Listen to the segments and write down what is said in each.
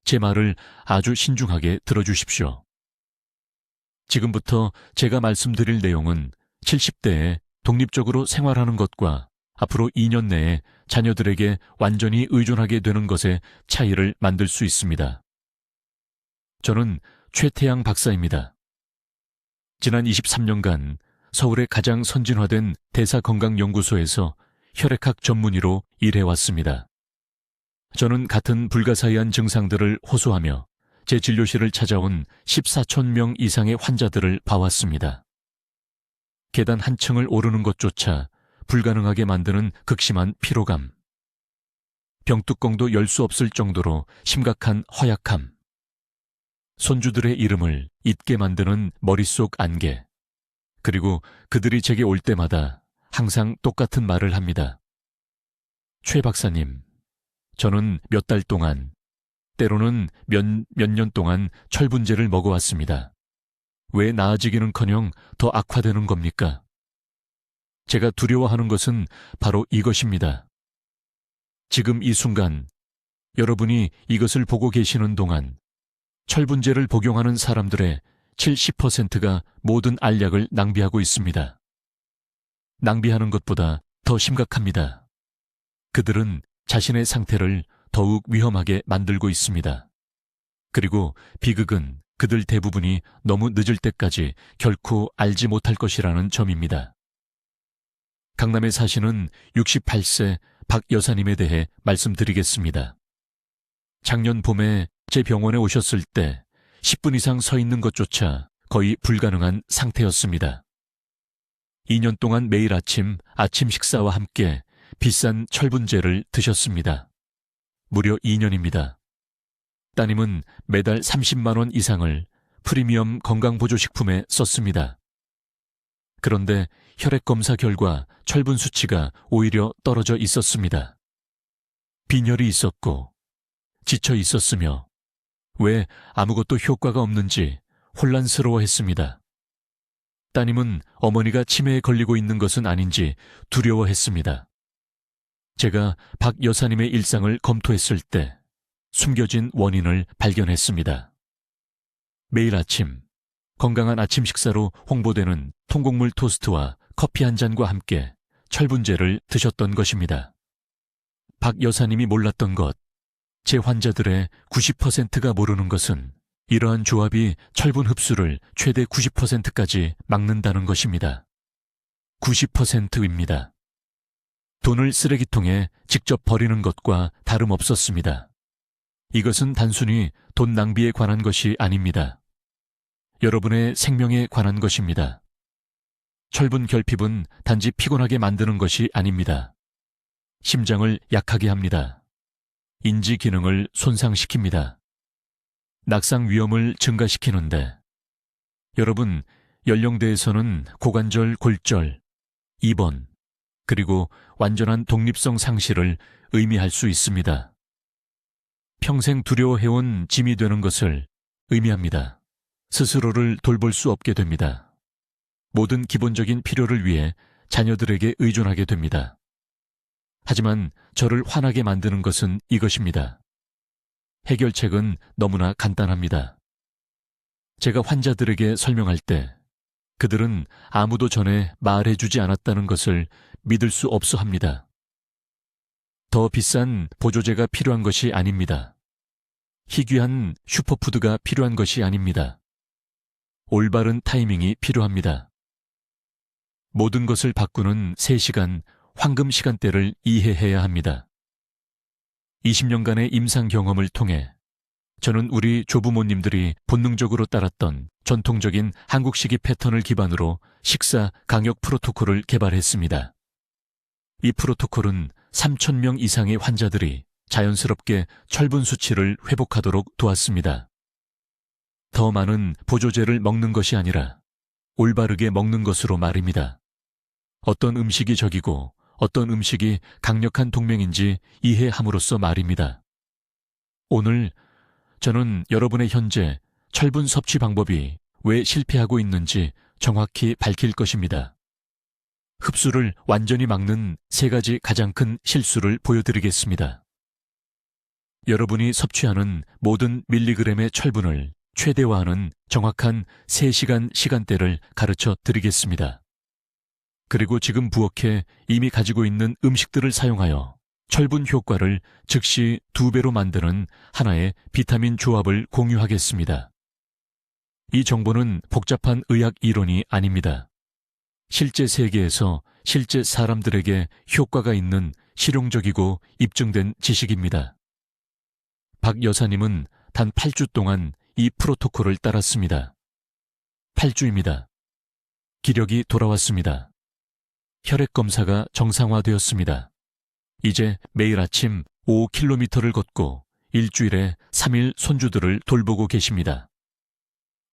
제 말을 아주 신중하게 들어주십시오. 지금부터 제가 말씀드릴 내용은 70대에 독립적으로 생활하는 것과 앞으로 2년 내에 자녀들에게 완전히 의존하게 되는 것의 차이를 만들 수 있습니다. 저는 최태양 박사입니다. 지난 23년간 서울의 가장 선진화된 대사건강연구소에서 혈액학 전문의로 일해왔습니다. 저는 같은 불가사의한 증상들을 호소하며 제 진료실을 찾아온 14천 명 이상의 환자들을 봐왔습니다. 계단 한 층을 오르는 것조차 불가능하게 만드는 극심한 피로감, 병뚜껑도 열 수 없을 정도로 심각한 허약함, 손주들의 이름을 잊게 만드는 머릿속 안개, 그리고 그들이 제게 올 때마다 항상 똑같은 말을 합니다. 최 박사님, 저는 몇 달 동안, 때로는 몇 년 동안 철분제를 먹어왔습니다. 왜 나아지기는커녕 더 악화되는 겁니까? 제가 두려워하는 것은 바로 이것입니다. 지금 이 순간 여러분이 이것을 보고 계시는 동안 철분제를 복용하는 사람들의 70%가 모든 알약을 낭비하고 있습니다. 낭비하는 것보다 더 심각합니다. 그들은 자신의 상태를 더욱 위험하게 만들고 있습니다. 그리고 비극은 그들 대부분이 너무 늦을 때까지 결코 알지 못할 것이라는 점입니다. 강남에 사시는 68세 박 여사님에 대해 말씀드리겠습니다. 작년 봄에 제 병원에 오셨을 때 10분 이상 서 있는 것조차 거의 불가능한 상태였습니다. 2년 동안 매일 아침 식사와 함께 비싼 철분제를 드셨습니다. 무려 2년입니다. 따님은 매달 30만 원 이상을 프리미엄 건강보조식품에 썼습니다. 그런데 혈액검사 결과 철분 수치가 오히려 떨어져 있었습니다. 빈혈이 있었고 지쳐 있었으며 왜 아무것도 효과가 없는지 혼란스러워했습니다. 따님은 어머니가 치매에 걸리고 있는 것은 아닌지 두려워했습니다. 제가 박 여사님의 일상을 검토했을 때 숨겨진 원인을 발견했습니다. 매일 아침 건강한 아침 식사로 홍보되는 통곡물 토스트와 커피 한 잔과 함께 철분제를 드셨던 것입니다. 박 여사님이 몰랐던 것, 제 환자들의 90%가 모르는 것은 이러한 조합이 철분 흡수를 최대 90%까지 막는다는 것입니다. 90%입니다. 돈을 쓰레기통에 직접 버리는 것과 다름없었습니다. 이것은 단순히 돈 낭비에 관한 것이 아닙니다. 여러분의 생명에 관한 것입니다. 철분 결핍은 단지 피곤하게 만드는 것이 아닙니다. 심장을 약하게 합니다. 인지 기능을 손상시킵니다. 낙상 위험을 증가시키는데 여러분, 연령대에서는 고관절 골절, 입원, 그리고 완전한 독립성 상실을 의미할 수 있습니다. 평생 두려워해온 짐이 되는 것을 의미합니다. 스스로를 돌볼 수 없게 됩니다. 모든 기본적인 필요를 위해 자녀들에게 의존하게 됩니다. 하지만 저를 화나게 만드는 것은 이것입니다. 해결책은 너무나 간단합니다. 제가 환자들에게 설명할 때 그들은 아무도 전에 말해주지 않았다는 것을 믿을 수 없어 합니다. 더 비싼 보조제가 필요한 것이 아닙니다. 희귀한 슈퍼푸드가 필요한 것이 아닙니다. 올바른 타이밍이 필요합니다. 모든 것을 바꾸는 3시간 황금 시간대를 이해해야 합니다. 20년간의 임상 경험을 통해 저는 우리 조부모님들이 본능적으로 따랐던 전통적인 한국식이 패턴을 기반으로 식사 강역 프로토콜을 개발했습니다. 이 프로토콜은 3,000명 이상의 환자들이 자연스럽게 철분 수치를 회복하도록 도왔습니다. 더 많은 보조제를 먹는 것이 아니라 올바르게 먹는 것으로 말입니다. 어떤 음식이 적이고 어떤 음식이 강력한 동맹인지 이해함으로써 말입니다. 오늘 저는 여러분의 현재 철분 섭취 방법이 왜 실패하고 있는지 정확히 밝힐 것입니다. 흡수를 완전히 막는 3가지 가장 큰 실수를 보여드리겠습니다. 여러분이 섭취하는 모든 밀리그램의 철분을 최대화하는 정확한 3시간 시간대를 가르쳐 드리겠습니다. 그리고 지금 부엌에 이미 가지고 있는 음식들을 사용하여 철분 효과를 즉시 2배로 만드는 하나의 비타민 조합을 공유하겠습니다. 이 정보는 복잡한 의학 이론이 아닙니다. 실제 세계에서 실제 사람들에게 효과가 있는 실용적이고 입증된 지식입니다. 박 여사님은 단 8주 동안 이 프로토콜을 따랐습니다. 8주입니다. 기력이 돌아왔습니다. 혈액 검사가 정상화되었습니다. 이제 매일 아침 5km를 걷고 일주일에 3일 손주들을 돌보고 계십니다.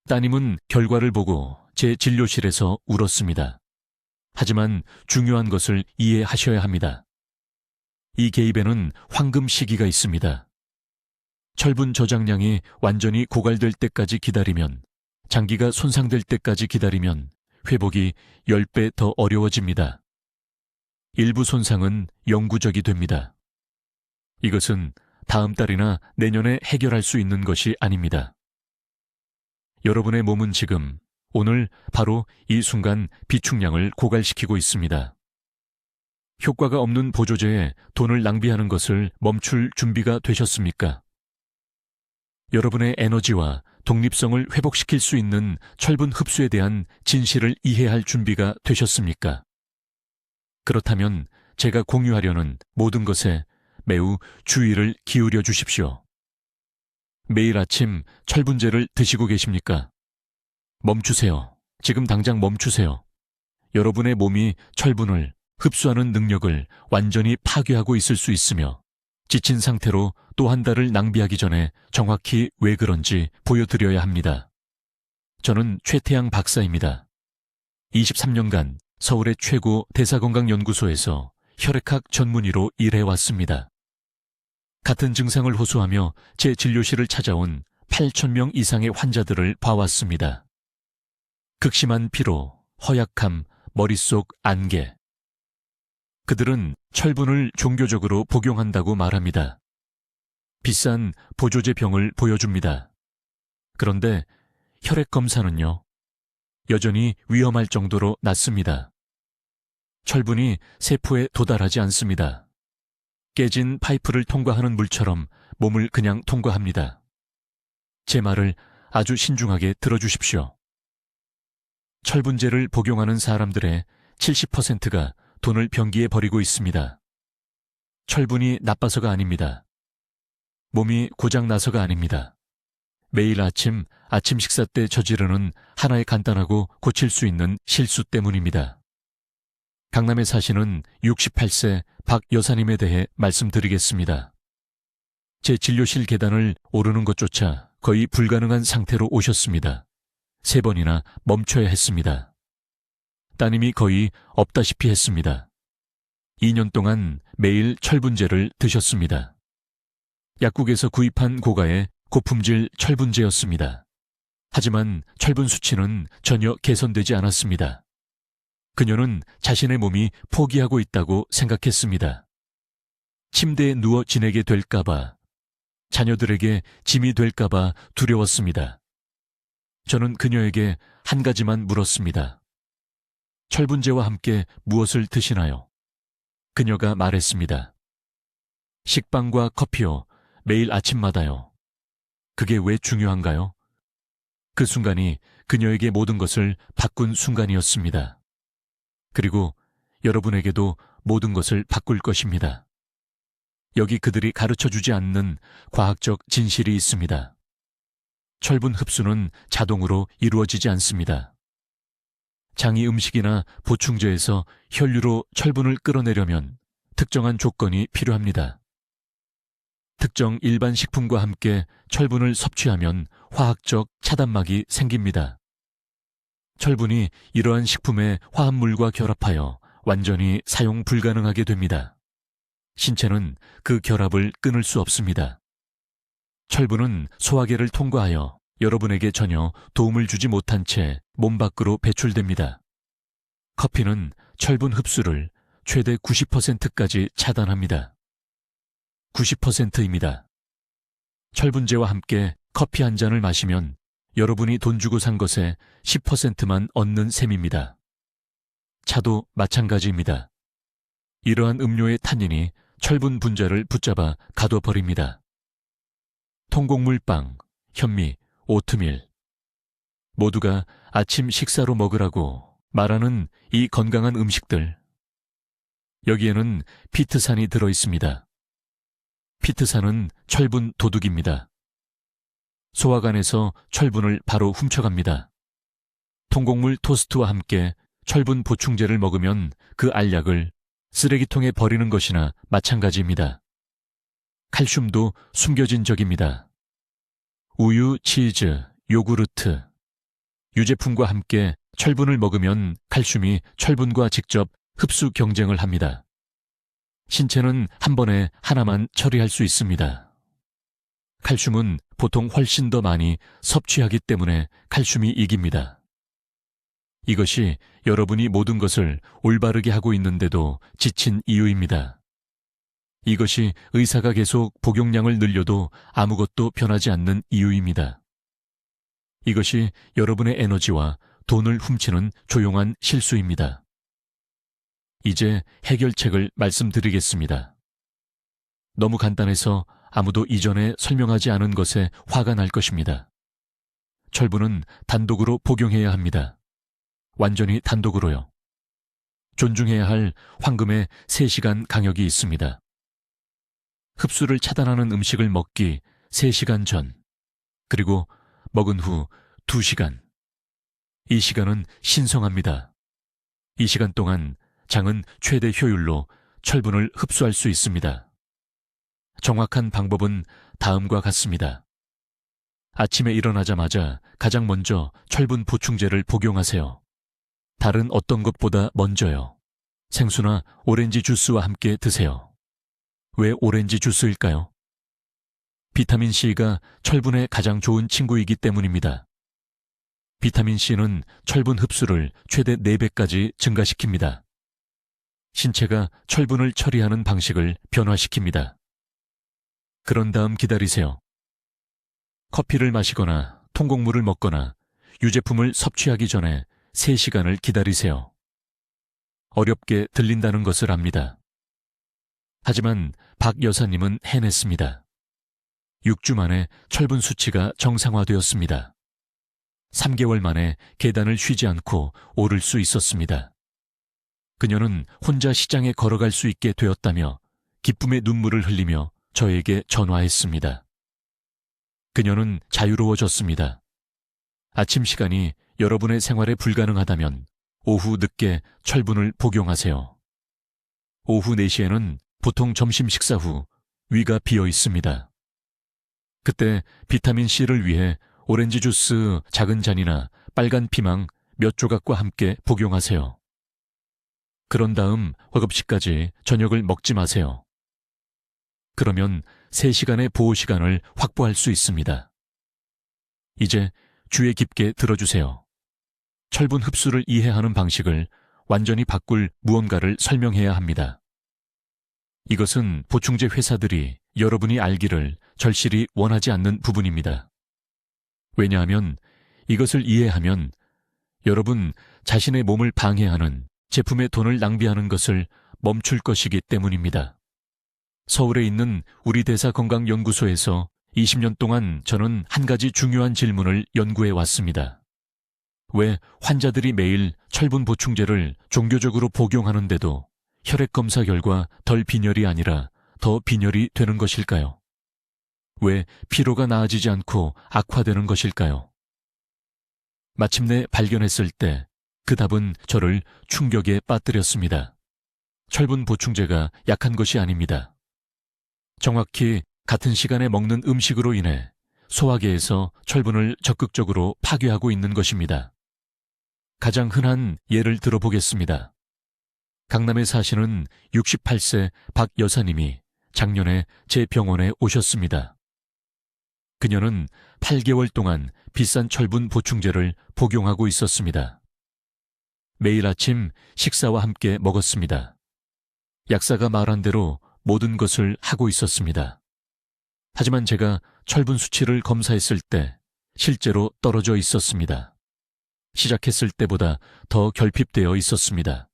따님은 결과를 보고 제 진료실에서 울었습니다. 하지만 중요한 것을 이해하셔야 합니다. 이 개입에는 황금 시기가 있습니다. 철분 저장량이 완전히 고갈될 때까지 기다리면, 장기가 손상될 때까지 기다리면 회복이 10배 더 어려워집니다. 일부 손상은 영구적이 됩니다. 이것은 다음 달이나 내년에 해결할 수 있는 것이 아닙니다. 여러분의 몸은 지금, 오늘 바로 이 순간 비축량을 고갈시키고 있습니다. 효과가 없는 보조제에 돈을 낭비하는 것을 멈출 준비가 되셨습니까? 여러분의 에너지와 독립성을 회복시킬 수 있는 철분 흡수에 대한 진실을 이해할 준비가 되셨습니까? 그렇다면 제가 공유하려는 모든 것에 매우 주의를 기울여 주십시오. 매일 아침 철분제를 드시고 계십니까? 멈추세요. 지금 당장 멈추세요. 여러분의 몸이 철분을 흡수하는 능력을 완전히 파괴하고 있을 수 있으며 지친 상태로 또 한 달을 낭비하기 전에 정확히 왜 그런지 보여드려야 합니다. 저는 최태양 박사입니다. 23년간 서울의 최고 대사건강연구소에서 혈액학 전문의로 일해왔습니다. 같은 증상을 호소하며 제 진료실을 찾아온 8,000명 이상의 환자들을 봐왔습니다. 극심한 피로, 허약함, 머릿속 안개. 그들은 철분을 종교적으로 복용한다고 말합니다. 비싼 보조제 병을 보여줍니다. 그런데 혈액 검사는요, 여전히 위험할 정도로 낮습니다. 철분이 세포에 도달하지 않습니다. 깨진 파이프를 통과하는 물처럼 몸을 그냥 통과합니다. 제 말을 아주 신중하게 들어주십시오. 철분제를 복용하는 사람들의 70%가 돈을 변기에 버리고 있습니다. 철분이 나빠서가 아닙니다. 몸이 고장나서가 아닙니다. 매일 아침 식사 때 저지르는 하나의 간단하고 고칠 수 있는 실수 때문입니다. 강남에 사시는 68세 박 여사님에 대해 말씀드리겠습니다. 제 진료실 계단을 오르는 것조차 거의 불가능한 상태로 오셨습니다. 3번이나 멈춰야 했습니다. 따님이 거의 없다시피 했습니다. 2년 동안 매일 철분제를 드셨습니다. 약국에서 구입한 고가의 고품질 철분제였습니다. 하지만 철분 수치는 전혀 개선되지 않았습니다. 그녀는 자신의 몸이 포기하고 있다고 생각했습니다. 침대에 누워 지내게 될까봐, 자녀들에게 짐이 될까봐 두려웠습니다. 저는 그녀에게 한 가지만 물었습니다. 철분제와 함께 무엇을 드시나요? 그녀가 말했습니다. 식빵과 커피요. 매일 아침마다요. 그게 왜 중요한가요? 그 순간이 그녀에게 모든 것을 바꾼 순간이었습니다. 그리고 여러분에게도 모든 것을 바꿀 것입니다. 여기 그들이 가르쳐주지 않는 과학적 진실이 있습니다. 철분 흡수는 자동으로 이루어지지 않습니다. 장이 음식이나 보충제에서 혈류로 철분을 끌어내려면 특정한 조건이 필요합니다. 특정 일반 식품과 함께 철분을 섭취하면 화학적 차단막이 생깁니다. 철분이 이러한 식품의 화합물과 결합하여 완전히 사용 불가능하게 됩니다. 신체는 그 결합을 끊을 수 없습니다. 철분은 소화계를 통과하여 여러분에게 전혀 도움을 주지 못한 채 몸 밖으로 배출됩니다. 커피는 철분 흡수를 최대 90%까지 차단합니다. 90%입니다. 철분제와 함께 커피 한 잔을 마시면 여러분이 돈 주고 산 것에 10%만 얻는 셈입니다. 차도 마찬가지입니다. 이러한 음료의 탄닌이 철분 분자를 붙잡아 가둬버립니다. 통곡물빵, 현미, 오트밀 모두가 아침 식사로 먹으라고 말하는 이 건강한 음식들. 여기에는 피트산이 들어있습니다. 피트산은 철분 도둑입니다. 소화관에서 철분을 바로 훔쳐갑니다. 통곡물 토스트와 함께 철분 보충제를 먹으면 그 알약을 쓰레기통에 버리는 것이나 마찬가지입니다. 칼슘도 숨겨진 적입니다. 우유, 치즈, 요구르트, 유제품과 함께 철분을 먹으면 칼슘이 철분과 직접 흡수 경쟁을 합니다. 신체는 한 번에 하나만 처리할 수 있습니다. 칼슘은 보통 훨씬 더 많이 섭취하기 때문에 칼슘이 이깁니다. 이것이 여러분이 모든 것을 올바르게 하고 있는데도 지친 이유입니다. 이것이 의사가 계속 복용량을 늘려도 아무것도 변하지 않는 이유입니다. 이것이 여러분의 에너지와 돈을 훔치는 조용한 실수입니다. 이제 해결책을 말씀드리겠습니다. 너무 간단해서 아무도 이전에 설명하지 않은 것에 화가 날 것입니다. 철분은 단독으로 복용해야 합니다. 완전히 단독으로요. 존중해야 할 황금의 3시간 강역이 있습니다. 흡수를 차단하는 음식을 먹기 3시간 전, 그리고 먹은 후 2시간. 이 시간은 신성합니다. 이 시간 동안 장은 최대 효율로 철분을 흡수할 수 있습니다. 정확한 방법은 다음과 같습니다. 아침에 일어나자마자 가장 먼저 철분 보충제를 복용하세요. 다른 어떤 것보다 먼저요. 생수나 오렌지 주스와 함께 드세요. 왜 오렌지 주스일까요? 비타민C가 철분의 가장 좋은 친구이기 때문입니다. 비타민C는 철분 흡수를 최대 4배까지 증가시킵니다. 신체가 철분을 처리하는 방식을 변화시킵니다. 그런 다음 기다리세요. 커피를 마시거나 통곡물을 먹거나 유제품을 섭취하기 전에 3시간을 기다리세요. 어렵게 들린다는 것을 압니다. 하지만 박 여사님은 해냈습니다. 6주 만에 철분 수치가 정상화되었습니다. 3개월 만에 계단을 쉬지 않고 오를 수 있었습니다. 그녀는 혼자 시장에 걸어갈 수 있게 되었다며 기쁨의 눈물을 흘리며 저에게 전화했습니다. 그녀는 자유로워졌습니다. 아침 시간이 여러분의 생활에 불가능하다면 오후 늦게 철분을 복용하세요. 오후 4시에는 보통 점심 식사 후 위가 비어 있습니다. 그때 비타민C를 위해 오렌지 주스 작은 잔이나 빨간 피망 몇 조각과 함께 복용하세요. 그런 다음 허겁시까지 저녁을 먹지 마세요. 그러면 3시간의 보호 시간을 확보할 수 있습니다. 이제 귀에 깊게 들어주세요. 철분 흡수를 이해하는 방식을 완전히 바꿀 무언가를 설명해야 합니다. 이것은 보충제 회사들이 여러분이 알기를 절실히 원하지 않는 부분입니다. 왜냐하면 이것을 이해하면 여러분 자신의 몸을 방해하는 제품에 돈을 낭비하는 것을 멈출 것이기 때문입니다. 서울에 있는 우리 대사건강연구소에서 20년 동안 저는 한 가지 중요한 질문을 연구해 왔습니다. 왜 환자들이 매일 철분 보충제를 종교적으로 복용하는데도 혈액 검사 결과 덜 빈혈이 아니라 더 빈혈이 되는 것일까요? 왜 피로가 나아지지 않고 악화되는 것일까요? 마침내 발견했을 때 그 답은 저를 충격에 빠뜨렸습니다. 철분 보충제가 약한 것이 아닙니다. 정확히 같은 시간에 먹는 음식으로 인해 소화계에서 철분을 적극적으로 파괴하고 있는 것입니다. 가장 흔한 예를 들어보겠습니다. 강남에 사시는 68세 박 여사님이 작년에 제 병원에 오셨습니다. 그녀는 8개월 동안 비싼 철분 보충제를 복용하고 있었습니다. 매일 아침 식사와 함께 먹었습니다. 약사가 말한 대로 모든 것을 하고 있었습니다. 하지만 제가 철분 수치를 검사했을 때 실제로 떨어져 있었습니다. 시작했을 때보다 더 결핍되어 있었습니다.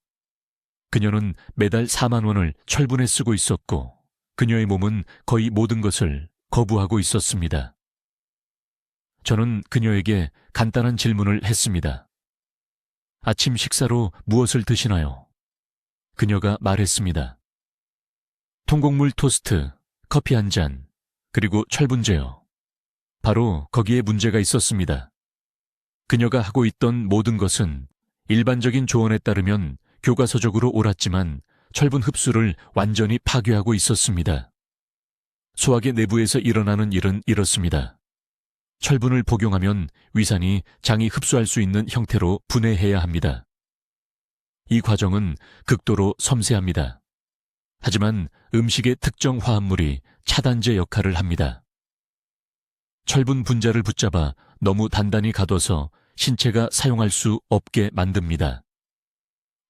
그녀는 매달 4만 원을 철분에 쓰고 있었고 그녀의 몸은 거의 모든 것을 거부하고 있었습니다. 저는 그녀에게 간단한 질문을 했습니다. 아침 식사로 무엇을 드시나요? 그녀가 말했습니다. 통곡물 토스트, 커피 한 잔, 그리고 철분제요. 바로 거기에 문제가 있었습니다. 그녀가 하고 있던 모든 것은 일반적인 조언에 따르면 교과서적으로 옳았지만 철분 흡수를 완전히 파괴하고 있었습니다. 소화기 내부에서 일어나는 일은 이렇습니다. 철분을 복용하면 위산이 장이 흡수할 수 있는 형태로 분해해야 합니다. 이 과정은 극도로 섬세합니다. 하지만 음식의 특정 화합물이 차단제 역할을 합니다. 철분 분자를 붙잡아 너무 단단히 가둬서 신체가 사용할 수 없게 만듭니다.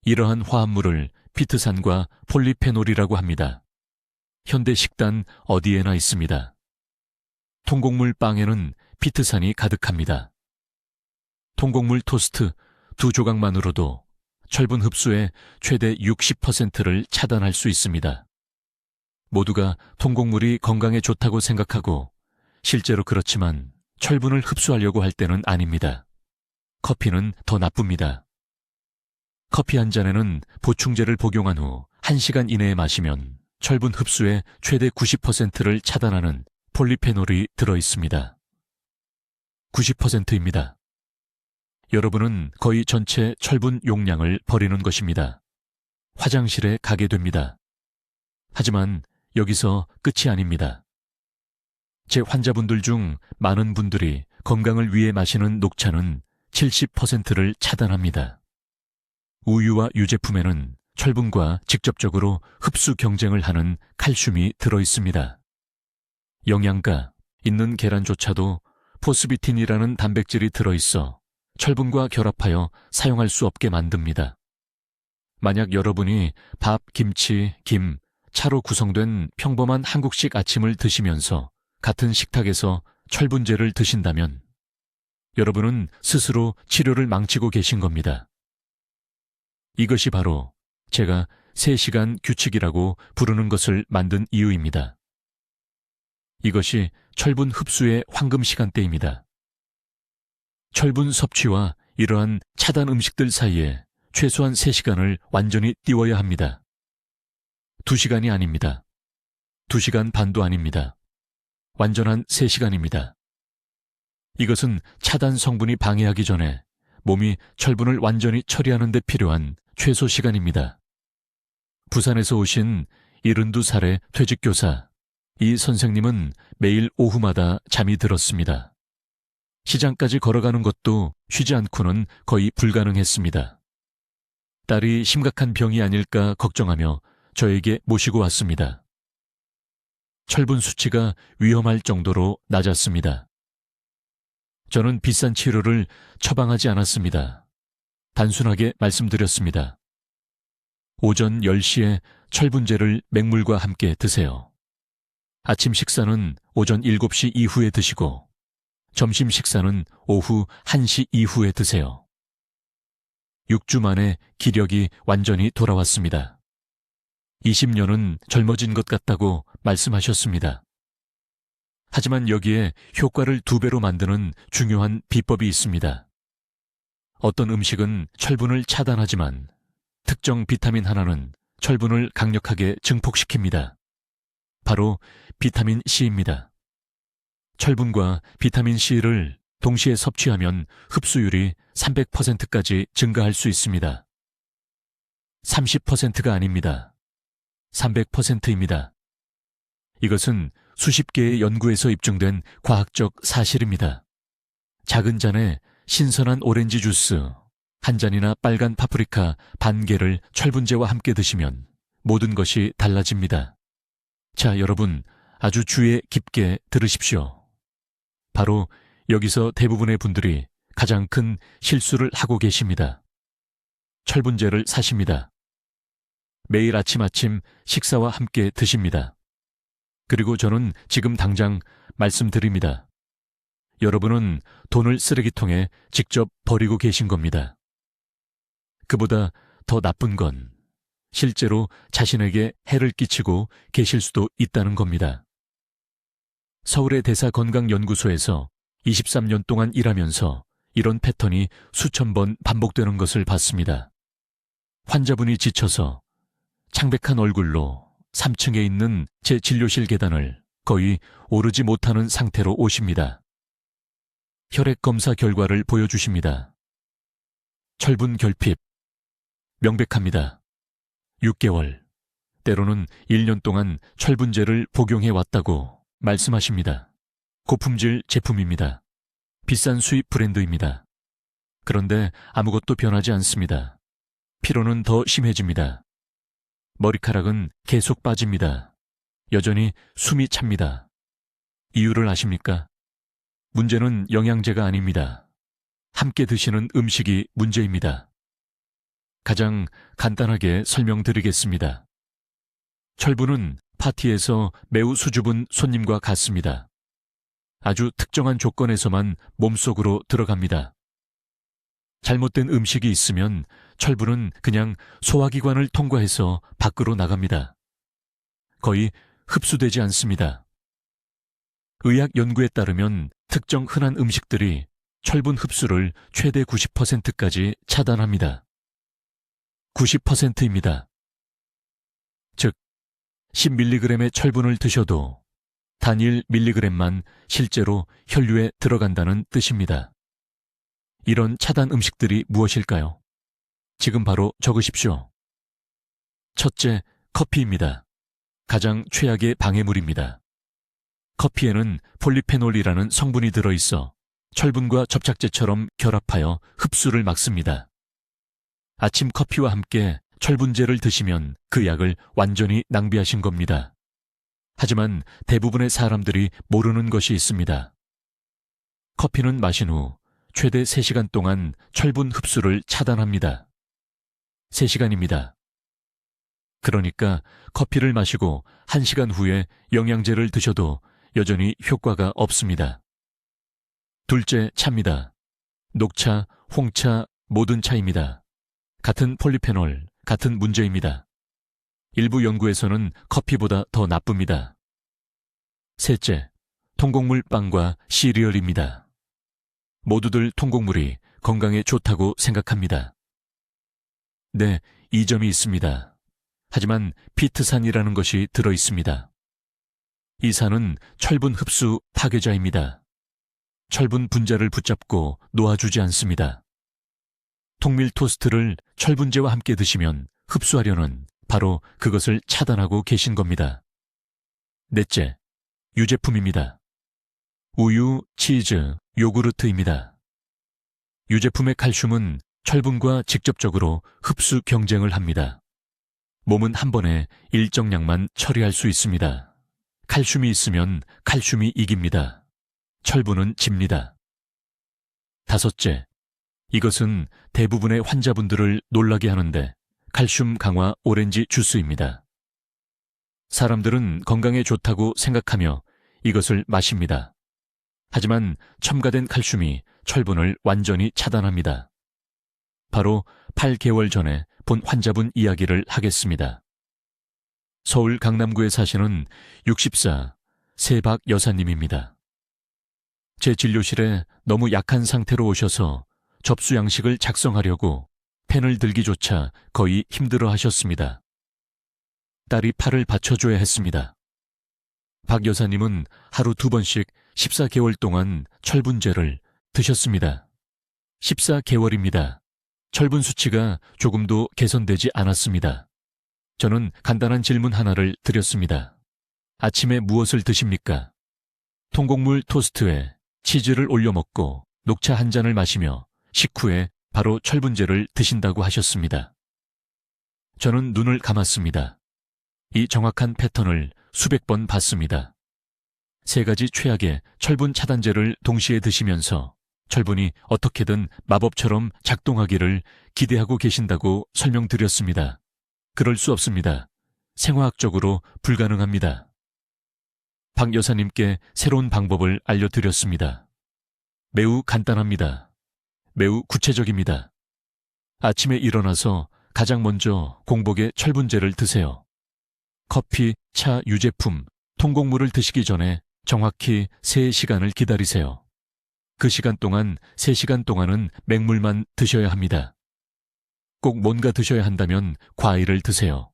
이러한 화합물을 피트산과 폴리페놀이라고 합니다. 현대 식단 어디에나 있습니다. 통곡물 빵에는 피트산이 가득합니다. 통곡물 토스트 2조각만으로도 철분 흡수의 최대 60%를 차단할 수 있습니다. 모두가 통곡물이 건강에 좋다고 생각하고 실제로 그렇지만 철분을 흡수하려고 할 때는 아닙니다. 커피는 더 나쁩니다. 커피 한 잔에는 보충제를 복용한 후 1시간 이내에 마시면 철분 흡수의 최대 90%를 차단하는 폴리페놀이 들어있습니다. 90%입니다. 여러분은 거의 전체 철분 용량을 버리는 것입니다. 화장실에 가게 됩니다. 하지만 여기서 끝이 아닙니다. 제 환자분들 중 많은 분들이 건강을 위해 마시는 녹차는 70%를 차단합니다. 우유와 유제품에는 철분과 직접적으로 흡수 경쟁을 하는 칼슘이 들어있습니다. 영양가 있는 계란조차도 포스비틴이라는 단백질이 들어있어 철분과 결합하여 사용할 수 없게 만듭니다. 만약 여러분이 밥, 김치, 김, 차로 구성된 평범한 한국식 아침을 드시면서 같은 식탁에서 철분제를 드신다면 여러분은 스스로 치료를 망치고 계신 겁니다. 이것이 바로 제가 3시간 규칙이라고 부르는 것을 만든 이유입니다. 이것이 철분 흡수의 황금 시간대입니다. 철분 섭취와 이러한 차단 음식들 사이에 최소한 3시간을 완전히 띄워야 합니다. 2시간이 아닙니다. 2시간 반도 아닙니다. 완전한 3시간입니다. 이것은 차단 성분이 방해하기 전에 몸이 철분을 완전히 처리하는 데 필요한 최소 시간입니다. 부산에서 오신 72살의 퇴직교사 이 선생님은 매일 오후마다 잠이 들었습니다. 시장까지 걸어가는 것도 쉬지 않고는 거의 불가능했습니다. 딸이 심각한 병이 아닐까 걱정하며 저에게 모시고 왔습니다. 철분 수치가 위험할 정도로 낮았습니다. 저는 비싼 치료를 처방하지 않았습니다. 단순하게 말씀드렸습니다. 오전 10시에 철분제를 맹물과 함께 드세요. 아침 식사는 오전 7시 이후에 드시고 점심 식사는 오후 1시 이후에 드세요. 6주 만에 기력이 완전히 돌아왔습니다. 20년은 젊어진 것 같다고 말씀하셨습니다. 하지만 여기에 효과를 2배로 만드는 중요한 비법이 있습니다. 어떤 음식은 철분을 차단하지만 특정 비타민 하나는 철분을 강력하게 증폭시킵니다. 바로 비타민 C입니다. 철분과 비타민 C를 동시에 섭취하면 흡수율이 300%까지 증가할 수 있습니다. 30%가 아닙니다. 300%입니다. 이것은 수십 개의 연구에서 입증된 과학적 사실입니다. 작은 잔에 신선한 오렌지 주스, 한 잔이나 빨간 파프리카 반 개를 철분제와 함께 드시면 모든 것이 달라집니다. 자, 여러분, 아주 주의 깊게 들으십시오. 바로 여기서 대부분의 분들이 가장 큰 실수를 하고 계십니다. 철분제를 사십니다. 매일 아침 식사와 함께 드십니다. 그리고 저는 지금 당장 말씀드립니다. 여러분은 돈을 쓰레기통에 직접 버리고 계신 겁니다. 그보다 더 나쁜 건 실제로 자신에게 해를 끼치고 계실 수도 있다는 겁니다. 서울의 대사건강연구소에서 23년 동안 일하면서 이런 패턴이 수천 번 반복되는 것을 봤습니다. 환자분이 지쳐서 창백한 얼굴로 3층에 있는 제 진료실 계단을 거의 오르지 못하는 상태로 오십니다. 혈액 검사 결과를 보여주십니다. 철분 결핍. 명백합니다. 6개월, 때로는 1년 동안 철분제를 복용해 왔다고 말씀하십니다. 고품질 제품입니다. 비싼 수입 브랜드입니다. 그런데 아무것도 변하지 않습니다. 피로는 더 심해집니다. 머리카락은 계속 빠집니다. 여전히 숨이 찹니다. 이유를 아십니까? 문제는 영양제가 아닙니다. 함께 드시는 음식이 문제입니다. 가장 간단하게 설명드리겠습니다. 철분은 파티에서 매우 수줍은 손님과 같습니다. 아주 특정한 조건에서만 몸속으로 들어갑니다. 잘못된 음식이 있으면 철분은 그냥 소화기관을 통과해서 밖으로 나갑니다. 거의 흡수되지 않습니다. 의학 연구에 따르면 특정 흔한 음식들이 철분 흡수를 최대 90%까지 차단합니다. 90%입니다. 즉, 10mg의 철분을 드셔도 단일 밀리그램만 실제로 혈류에 들어간다는 뜻입니다. 이런 차단 음식들이 무엇일까요? 지금 바로 적으십시오. 첫째, 커피입니다. 가장 최악의 방해물입니다. 커피에는 폴리페놀이라는 성분이 들어있어 철분과 접착제처럼 결합하여 흡수를 막습니다. 아침 커피와 함께 철분제를 드시면 그 약을 완전히 낭비하신 겁니다. 하지만 대부분의 사람들이 모르는 것이 있습니다. 커피는 마신 후 최대 3시간 동안 철분 흡수를 차단합니다. 3시간입니다. 그러니까 커피를 마시고 1시간 후에 영양제를 드셔도 여전히 효과가 없습니다. 둘째, 차입니다. 녹차, 홍차, 모든 차입니다. 같은 폴리페놀, 같은 문제입니다. 일부 연구에서는 커피보다 더 나쁩니다. 셋째, 통곡물 빵과 시리얼입니다. 모두들 통곡물이 건강에 좋다고 생각합니다. 네, 이 점이 있습니다. 하지만 피트산이라는 것이 들어 있습니다. 이 산은 철분 흡수 파괴자입니다. 철분 분자를 붙잡고 놓아주지 않습니다. 통밀 토스트를 철분제와 함께 드시면 흡수하려는 바로 그것을 차단하고 계신 겁니다. 넷째, 유제품입니다. 우유, 치즈, 요구르트입니다. 유제품의 칼슘은 철분과 직접적으로 흡수 경쟁을 합니다. 몸은 한 번에 일정량만 처리할 수 있습니다. 칼슘이 있으면 칼슘이 이깁니다. 철분은 집니다. 다섯째, 이것은 대부분의 환자분들을 놀라게 하는데 칼슘 강화 오렌지 주스입니다. 사람들은 건강에 좋다고 생각하며 이것을 마십니다. 하지만 첨가된 칼슘이 철분을 완전히 차단합니다. 바로 8개월 전에 본 환자분 이야기를 하겠습니다. 서울 강남구에 사시는 64 세박 여사님입니다. 제 진료실에 너무 약한 상태로 오셔서 접수 양식을 작성하려고 펜을 들기조차 거의 힘들어 하셨습니다. 딸이 팔을 받쳐줘야 했습니다. 박 여사님은 하루 2번씩 14개월 동안 철분제를 드셨습니다. 14개월입니다. 철분 수치가 조금도 개선되지 않았습니다. 저는 간단한 질문 하나를 드렸습니다. 아침에 무엇을 드십니까? 통곡물 토스트에 치즈를 올려 먹고 녹차 한 잔을 마시며 식후에 바로 철분제를 드신다고 하셨습니다. 저는 눈을 감았습니다. 이 정확한 패턴을 수백 번 봤습니다. 3가지 최악의 철분 차단제를 동시에 드시면서 철분이 어떻게든 마법처럼 작동하기를 기대하고 계신다고 설명드렸습니다. 그럴 수 없습니다. 생화학적으로 불가능합니다. 박 여사님께 새로운 방법을 알려드렸습니다. 매우 간단합니다. 매우 구체적입니다. 아침에 일어나서 가장 먼저 공복에 철분제를 드세요. 커피, 차, 유제품, 통곡물을 드시기 전에 정확히 3시간을 기다리세요. 그 시간 동안 3시간 동안은 맹물만 드셔야 합니다. 꼭 뭔가 드셔야 한다면 과일을 드세요.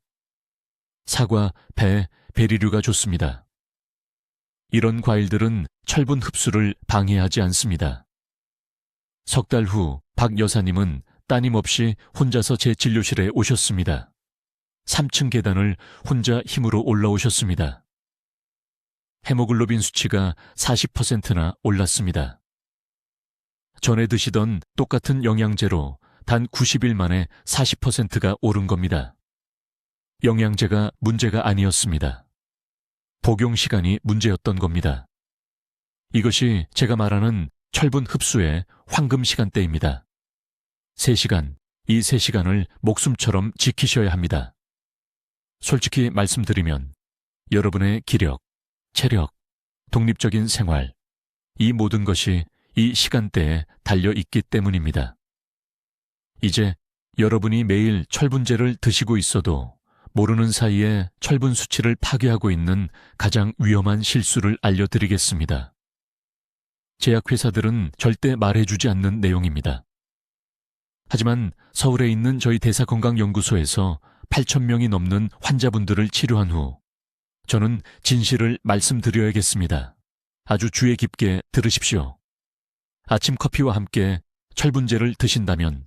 사과, 배, 베리류가 좋습니다. 이런 과일들은 철분 흡수를 방해하지 않습니다. 석 달 후 박 여사님은 따님 없이 혼자서 제 진료실에 오셨습니다. 3층 계단을 혼자 힘으로 올라오셨습니다. 헤모글로빈 수치가 40%나 올랐습니다. 전에 드시던 똑같은 영양제로 단 90일 만에 40%가 오른 겁니다. 영양제가 문제가 아니었습니다. 복용 시간이 문제였던 겁니다. 이것이 제가 말하는 철분 흡수의 황금 시간대입니다. 3시간, 이 3시간을 목숨처럼 지키셔야 합니다. 솔직히 말씀드리면 여러분의 기력, 체력, 독립적인 생활, 이 모든 것이 이 시간대에 달려 있기 때문입니다. 이제 여러분이 매일 철분제를 드시고 있어도 모르는 사이에 철분 수치를 파괴하고 있는 가장 위험한 실수를 알려드리겠습니다. 제약회사들은 절대 말해주지 않는 내용입니다. 하지만 서울에 있는 저희 대사건강연구소에서 8,000명이 넘는 환자분들을 치료한 후 저는 진실을 말씀드려야겠습니다. 아주 주의 깊게 들으십시오. 아침 커피와 함께 철분제를 드신다면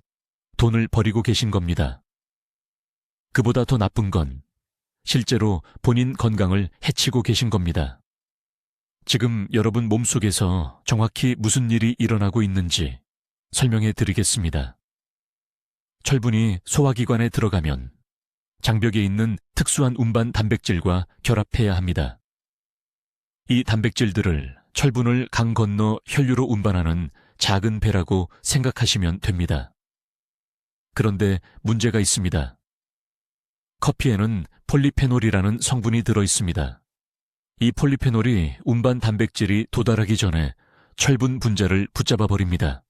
돈을 버리고 계신 겁니다. 그보다 더 나쁜 건 실제로 본인 건강을 해치고 계신 겁니다. 지금 여러분 몸속에서 정확히 무슨 일이 일어나고 있는지 설명해 드리겠습니다. 철분이 소화기관에 들어가면 장벽에 있는 특수한 운반 단백질과 결합해야 합니다. 이 단백질들을 철분을 강 건너 혈류로 운반하는 작은 배라고 생각하시면 됩니다. 그런데 문제가 있습니다. 커피에는 폴리페놀이라는 성분이 들어 있습니다. 이 폴리페놀이 운반 단백질이 도달하기 전에 철분 분자를 붙잡아 버립니다.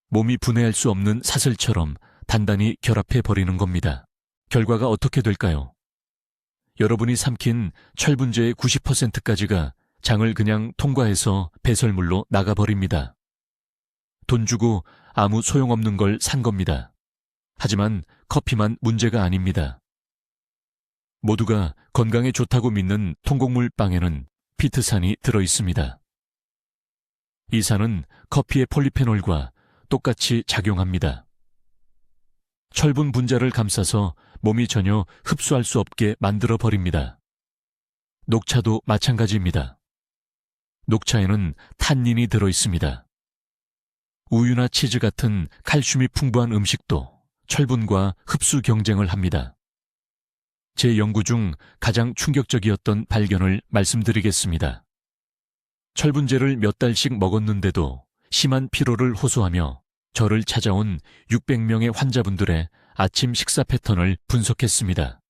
몸이 분해할 수 없는 사슬처럼 단단히 결합해 버리는 겁니다. 결과가 어떻게 될까요? 여러분이 삼킨 철분제의 90%까지가 장을 그냥 통과해서 배설물로 나가버립니다. 돈 주고 아무 소용없는 걸 산 겁니다. 하지만 커피만 문제가 아닙니다. 모두가 건강에 좋다고 믿는 통곡물 빵에는 피트산이 들어 있습니다. 이 산은 커피의 폴리페놀과 똑같이 작용합니다. 철분 분자를 감싸서 몸이 전혀 흡수할 수 없게 만들어 버립니다. 녹차도 마찬가지입니다. 녹차에는 탄닌이 들어 있습니다. 우유나 치즈 같은 칼슘이 풍부한 음식도 철분과 흡수 경쟁을 합니다. 제 연구 중 가장 충격적이었던 발견을 말씀드리겠습니다. 철분제를 몇 달씩 먹었는데도 심한 피로를 호소하며 저를 찾아온 600명의 환자분들의 아침 식사 패턴을 분석했습니다.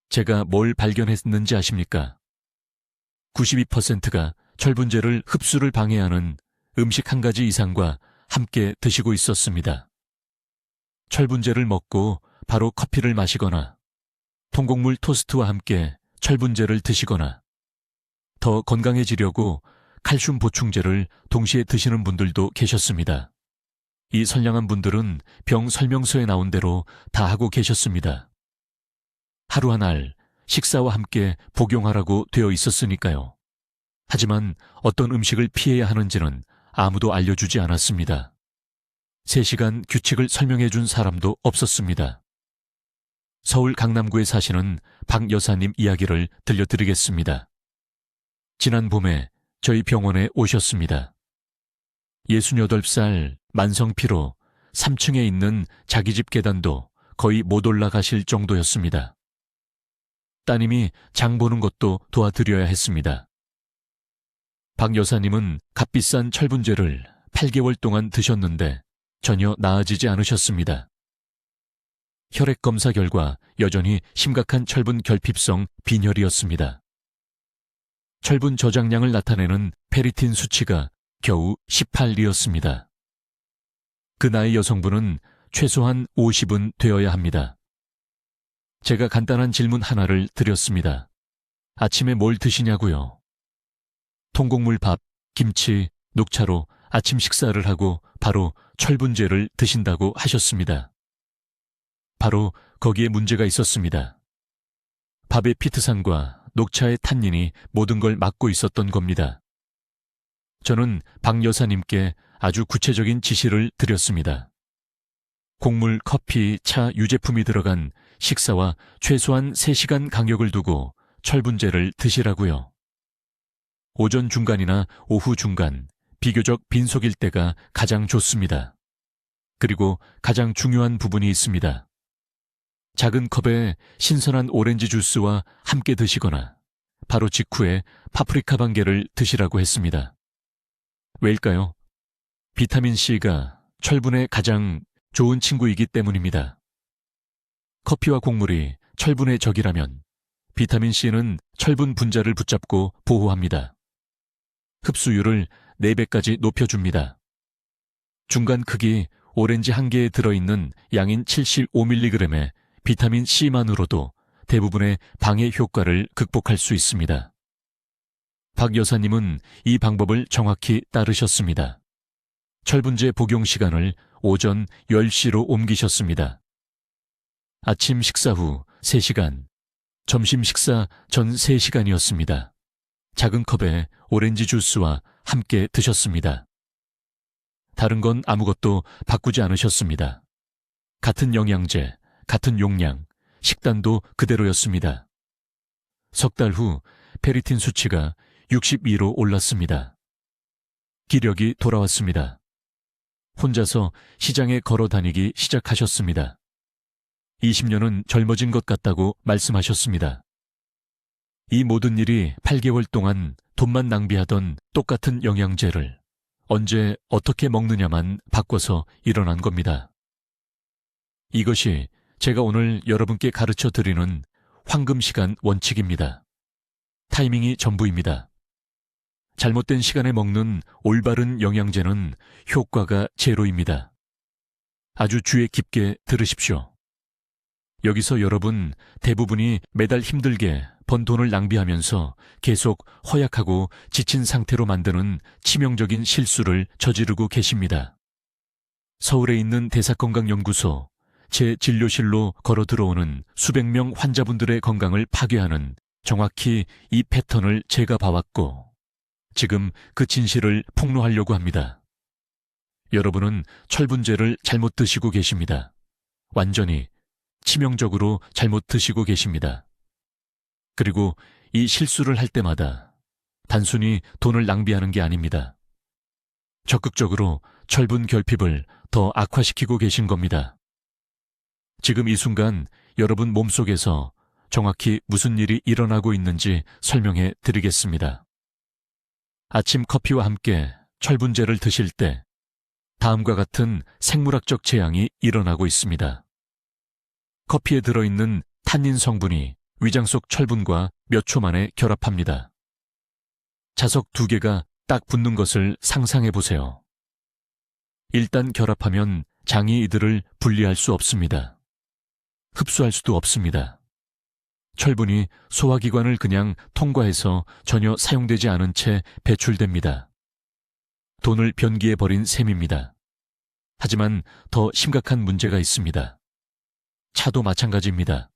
제가 뭘 발견했는지 아십니까? 92%가 철분제를 흡수를 방해하는 음식 한 가지 이상과 함께 드시고 있었습니다. 철분제를 먹고 바로 커피를 마시거나 통곡물 토스트와 함께 철분제를 드시거나 더 건강해지려고 칼슘 보충제를 동시에 드시는 분들도 계셨습니다. 이 선량한 분들은 병 설명서에 나온 대로 다 하고 계셨습니다. 하루 한 알 식사와 함께 복용하라고 되어 있었으니까요. 하지만 어떤 음식을 피해야 하는지는 아무도 알려주지 않았습니다. 3시간 규칙을 설명해 준 사람도 없었습니다. 서울 강남구에 사시는 박 여사님 이야기를 들려드리겠습니다. 지난 봄에 저희 병원에 오셨습니다. 68살 만성피로 3층에 있는 자기 집 계단도 거의 못 올라가실 정도였습니다. 따님이 장 보는 것도 도와드려야 했습니다. 박 여사님은 값비싼 철분제를 8개월 동안 드셨는데 전혀 나아지지 않으셨습니다. 혈액 검사 결과 여전히 심각한 철분 결핍성 빈혈이었습니다. 철분 저장량을 나타내는 페리틴 수치가 겨우 18이었습니다. 그 나이 여성분은 최소한 50은 되어야 합니다. 제가 간단한 질문 하나를 드렸습니다. 아침에 뭘 드시냐고요? 통곡물 밥, 김치, 녹차로 아침 식사를 하고 바로 철분제를 드신다고 하셨습니다. 바로 거기에 문제가 있었습니다. 밥의 피트산과 녹차의 탄닌이 모든 걸 막고 있었던 겁니다. 저는 박 여사님께 아주 구체적인 지시를 드렸습니다. 곡물, 커피, 차, 유제품이 들어간 식사와 최소한 3시간 간격을 두고 철분제를 드시라고요. 오전 중간이나 오후 중간, 비교적 빈속일 때가 가장 좋습니다. 그리고 가장 중요한 부분이 있습니다. 작은 컵에 신선한 오렌지 주스와 함께 드시거나 바로 직후에 파프리카 반개를 드시라고 했습니다. 왜일까요? 비타민C가 철분의 가장 좋은 친구이기 때문입니다. 커피와 곡물이 철분의 적이라면 비타민C는 철분 분자를 붙잡고 보호합니다. 흡수율을 4배까지 높여줍니다. 중간 크기 오렌지 한 개에 들어있는 양인 75mg의 비타민C만으로도 대부분의 방해 효과를 극복할 수 있습니다. 박 여사님은 이 방법을 정확히 따르셨습니다. 철분제 복용 시간을 오전 10시로 옮기셨습니다. 아침 식사 후 3시간, 점심 식사 전 3시간이었습니다. 작은 컵에 오렌지 주스와 함께 드셨습니다. 다른 건 아무것도 바꾸지 않으셨습니다. 같은 영양제, 같은 용량, 식단도 그대로였습니다. 석 달 후 페리틴 수치가 62로 올랐습니다. 기력이 돌아왔습니다. 혼자서 시장에 걸어 다니기 시작하셨습니다. 20년은 젊어진 것 같다고 말씀하셨습니다. 이 모든 일이 8개월 동안 돈만 낭비하던 똑같은 영양제를 언제 어떻게 먹느냐만 바꿔서 일어난 겁니다. 이것이 제가 오늘 여러분께 가르쳐 드리는 황금시간 원칙입니다. 타이밍이 전부입니다. 잘못된 시간에 먹는 올바른 영양제는 효과가 제로입니다. 아주 주의 깊게 들으십시오. 여기서 여러분 대부분이 매달 힘들게 번 돈을 낭비하면서 계속 허약하고 지친 상태로 만드는 치명적인 실수를 저지르고 계십니다. 서울에 있는 대사건강연구소 제 진료실로 걸어 들어오는 수백 명 환자분들의 건강을 파괴하는 정확히 이 패턴을 제가 봐왔고 지금 그 진실을 폭로하려고 합니다. 여러분은 철분제를 잘못 드시고 계십니다. 완전히 치명적으로 잘못 드시고 계십니다. 그리고 이 실수를 할 때마다 단순히 돈을 낭비하는 게 아닙니다. 적극적으로 철분 결핍을 더 악화시키고 계신 겁니다. 지금 이 순간 여러분 몸속에서 정확히 무슨 일이 일어나고 있는지 설명해 드리겠습니다. 아침 커피와 함께 철분제를 드실 때 다음과 같은 생물학적 재앙이 일어나고 있습니다. 커피에 들어있는 탄닌 성분이 위장 속 철분과 몇 초 만에 결합합니다. 자석 2개가 딱 붙는 것을 상상해 보세요. 일단 결합하면 장이 이들을 분리할 수 없습니다. 흡수할 수도 없습니다. 철분이 소화기관을 그냥 통과해서 전혀 사용되지 않은 채 배출됩니다. 돈을 변기에 버린 셈입니다. 하지만 더 심각한 문제가 있습니다. 차도 마찬가지입니다.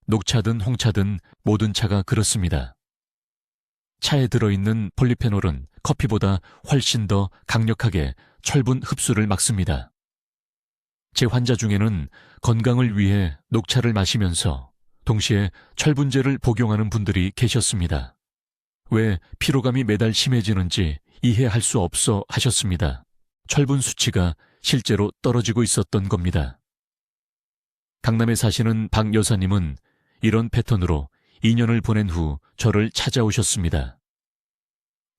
녹차든 홍차든 모든 차가 그렇습니다. 차에 들어있는 폴리페놀은 커피보다 훨씬 더 강력하게 철분 흡수를 막습니다. 제 환자 중에는 건강을 위해 녹차를 마시면서 동시에 철분제를 복용하는 분들이 계셨습니다. 왜 피로감이 매달 심해지는지 이해할 수 없어 하셨습니다. 철분 수치가 실제로 떨어지고 있었던 겁니다. 강남에 사시는 박 여사님은 이런 패턴으로 2년을 보낸 후 저를 찾아오셨습니다.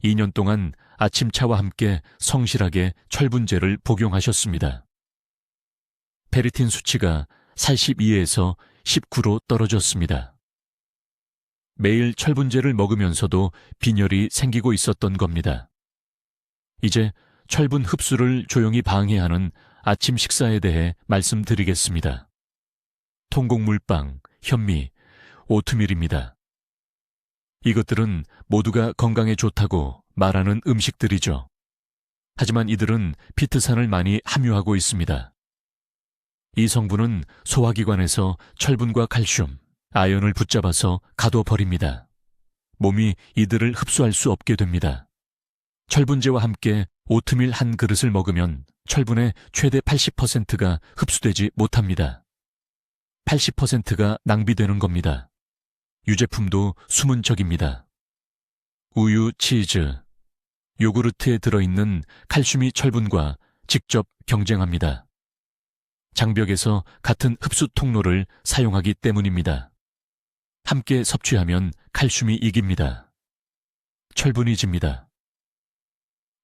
2년 동안 아침차와 함께 성실하게 철분제를 복용하셨습니다. 페리틴 수치가 42에서 19로 떨어졌습니다. 매일 철분제를 먹으면서도 빈혈이 생기고 있었던 겁니다. 이제 철분 흡수를 조용히 방해하는 아침 식사에 대해 말씀드리겠습니다. 통곡물빵, 현미, 오트밀입니다. 이것들은 모두가 건강에 좋다고 말하는 음식들이죠. 하지만 이들은 피트산을 많이 함유하고 있습니다. 이 성분은 소화기관에서 철분과 칼슘, 아연을 붙잡아서 가둬버립니다. 몸이 이들을 흡수할 수 없게 됩니다. 철분제와 함께 오트밀 한 그릇을 먹으면 철분의 최대 80%가 흡수되지 못합니다. 80%가 낭비되는 겁니다. 유제품도 숨은 적입니다. 우유, 치즈, 요구르트에 들어있는 칼슘이 철분과 직접 경쟁합니다. 장벽에서 같은 흡수 통로를 사용하기 때문입니다. 함께 섭취하면 칼슘이 이깁니다. 철분이 집니다.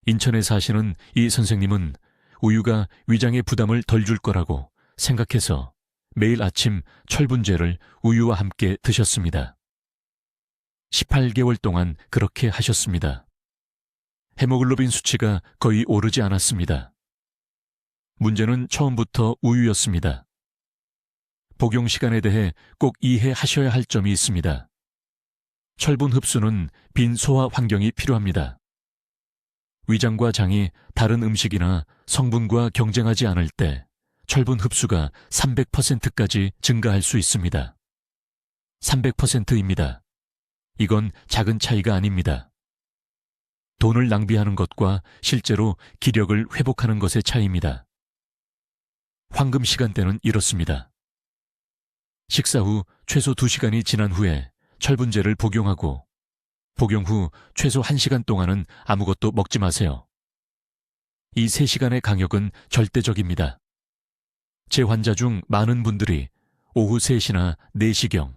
인천에 사시는 이 선생님은 우유가 위장에 부담을 덜 줄 거라고 생각해서 매일 아침 철분제를 우유와 함께 드셨습니다. 18개월 동안 그렇게 하셨습니다. 헤모글로빈 수치가 거의 오르지 않았습니다. 문제는 처음부터 우유였습니다. 복용 시간에 대해 꼭 이해하셔야 할 점이 있습니다. 철분 흡수는 빈 소화 환경이 필요합니다. 위장과 장이 다른 음식이나 성분과 경쟁하지 않을 때 철분 흡수가 300%까지 증가할 수 있습니다. 300%입니다. 이건 작은 차이가 아닙니다. 돈을 낭비하는 것과 실제로 기력을 회복하는 것의 차이입니다. 황금 시간대는 이렇습니다. 식사 후 최소 2시간이 지난 후에 철분제를 복용하고 복용 후 최소 1시간 동안은 아무것도 먹지 마세요. 이 3시간의 강역은 절대적입니다. 제 환자 중 많은 분들이 오후 3시나 4시경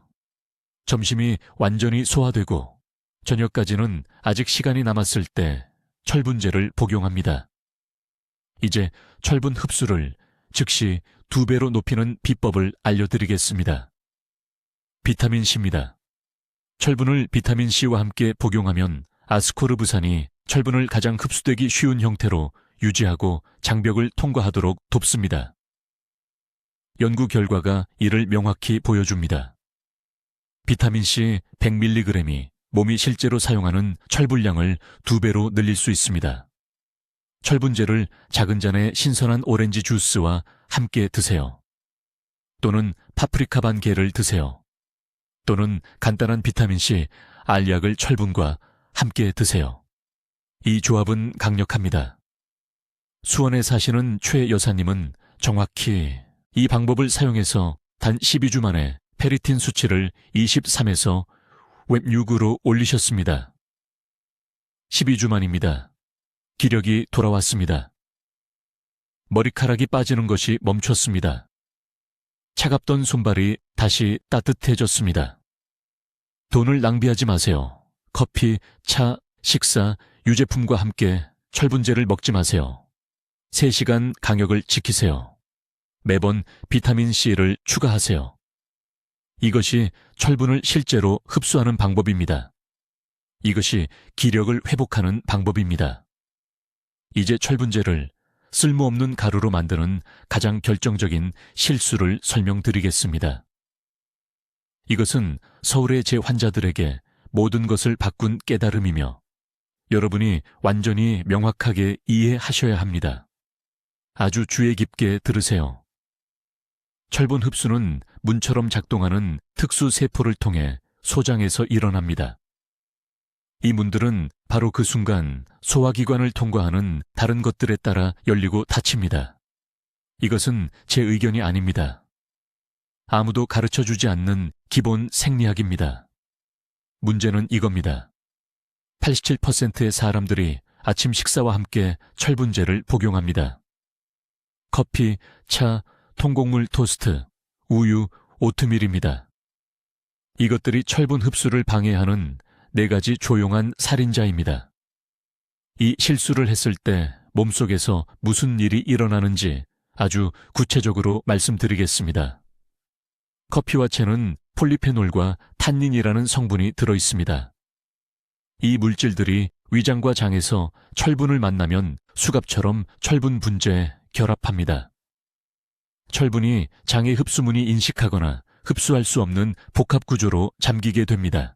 점심이 완전히 소화되고 저녁까지는 아직 시간이 남았을 때 철분제를 복용합니다. 이제 철분 흡수를 즉시 2배로 높이는 비법을 알려드리겠습니다. 비타민C입니다. 철분을 비타민C와 함께 복용하면 아스코르브산이 철분을 가장 흡수되기 쉬운 형태로 유지하고 장벽을 통과하도록 돕습니다. 연구 결과가 이를 명확히 보여줍니다. 비타민C 100mg이 몸이 실제로 사용하는 철분량을 2배로 늘릴 수 있습니다. 철분제를 작은 잔의 신선한 오렌지 주스와 함께 드세요. 또는 파프리카 반 개를 드세요. 또는 간단한 비타민C 알약을 철분과 함께 드세요. 이 조합은 강력합니다. 수원에 사시는 최 여사님은 정확히 이 방법을 사용해서 단 12주 만에 페리틴 수치를 23에서 웹6으로 올리셨습니다. 12주 만입니다. 기력이 돌아왔습니다. 머리카락이 빠지는 것이 멈췄습니다. 차갑던 손발이 다시 따뜻해졌습니다. 돈을 낭비하지 마세요. 커피, 차, 식사, 유제품과 함께 철분제를 먹지 마세요. 3시간 강역을 지키세요. 매번 비타민C를 추가하세요. 이것이 철분을 실제로 흡수하는 방법입니다. 이것이 기력을 회복하는 방법입니다. 이제 철분제를 쓸모없는 가루로 만드는 가장 결정적인 실수를 설명드리겠습니다. 이것은 서울의 제 환자들에게 모든 것을 바꾼 깨달음이며 여러분이 완전히 명확하게 이해하셔야 합니다. 아주 주의 깊게 들으세요. 철분 흡수는 문처럼 작동하는 특수 세포를 통해 소장에서 일어납니다. 이 문들은 바로 그 순간 소화기관을 통과하는 다른 것들에 따라 열리고 닫힙니다. 이것은 제 의견이 아닙니다. 아무도 가르쳐주지 않는 기본 생리학입니다. 문제는 이겁니다. 87%의 사람들이 아침 식사와 함께 철분제를 복용합니다. 커피, 차, 통곡물 토스트, 우유, 오트밀입니다. 이것들이 철분 흡수를 방해하는 4가지 조용한 살인자입니다. 이 실수를 했을 때 몸속에서 무슨 일이 일어나는지 아주 구체적으로 말씀드리겠습니다. 커피와 채는 폴리페놀과 탄닌이라는 성분이 들어 있습니다. 이 물질들이 위장과 장에서 철분을 만나면 수갑처럼 철분 분재에 결합합니다. 철분이 장의 흡수문이 인식하거나 흡수할 수 없는 복합 구조로 잠기게 됩니다.